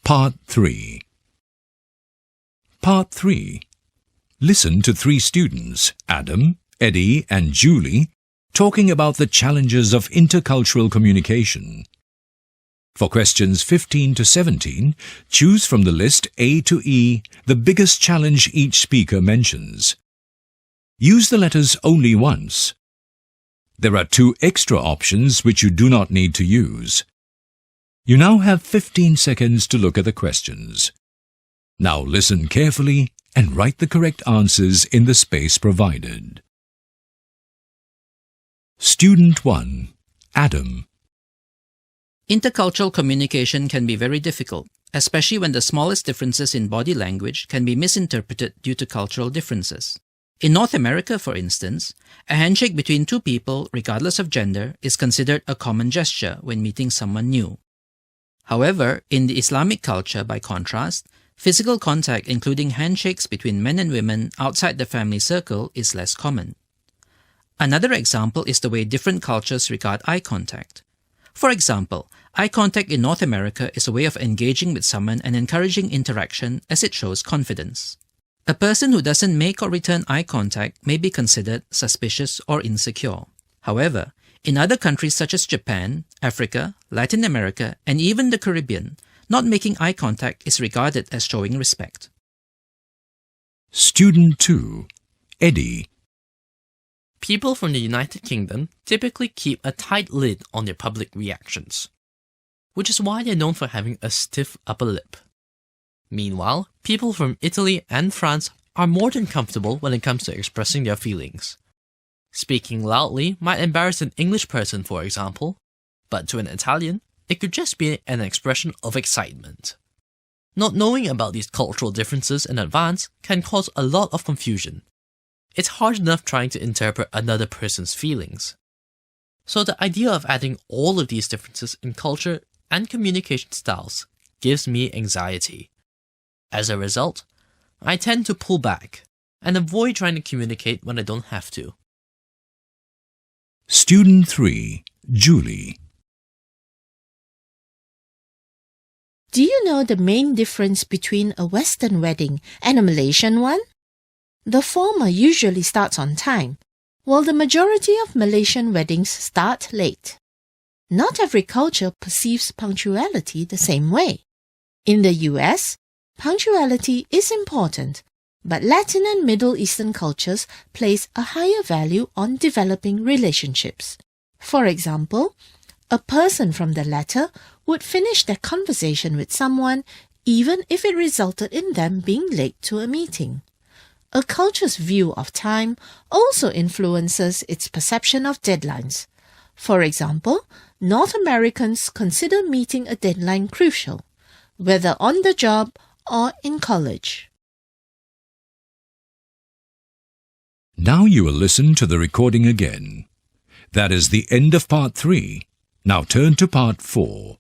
Part 3. Part 3. Listen to 3 students, Adam, Eddie and Julie, talking about the challenges of intercultural communication. For questions 15 to 17, choose from the list A to E the biggest challenge each speaker mentions. Use the letters only once. There are 2 extra options which you do not need to use. You now have 15 seconds to look at the questions. Now listen carefully and write the correct answers in the space provided. Student 1, Adam. Intercultural communication can be very difficult, especially when the smallest differences in body language can be misinterpreted due to cultural differences. In North America, for instance, a handshake between 2 people, regardless of gender, is considered a common gesture when meeting someone new. However, in the Islamic culture, by contrast, physical contact, including handshakes between men and women outside the family circle, is less common. Another example is the way different cultures regard eye contact. For example, eye contact in North America is a way of engaging with someone and encouraging interaction as it shows confidence. A person who doesn't make or return eye contact may be considered suspicious or insecure. However, in other countries such as Japan, Africa, Latin America, and even the Caribbean, not making eye contact is regarded as showing respect. Student 2, Eddie. People from the United Kingdom typically keep a tight lid on their public reactions, which is why they're known for having a stiff upper lip. Meanwhile, people from Italy and France are more than comfortable when it comes to expressing their feelings. Speaking loudly might embarrass an English person, for example, but to an Italian, it could just be an expression of excitement. Not knowing about these cultural differences in advance can cause a lot of confusion. It's hard enough trying to interpret another person's feelings. So the idea of adding all of these differences in culture and communication styles gives me anxiety. As a result, I tend to pull back and avoid trying to communicate when I don't have to. Student 3, Julie. Do you know the main difference between a Western wedding and a Malaysian one? The former usually starts on time, while the majority of Malaysian weddings start late. Not every culture perceives punctuality the same way. In the US, punctuality is important, but Latin and Middle Eastern cultures place a higher value on developing relationships. For example, a person from the latter would finish their conversation with someone even if it resulted in them being late to a meeting. A culture's view of time also influences its perception of deadlines. For example, North Americans consider meeting a deadline crucial, whether on the job or in college. Now you will listen to the recording again. That is the end of Part 3. Now turn to Part 4.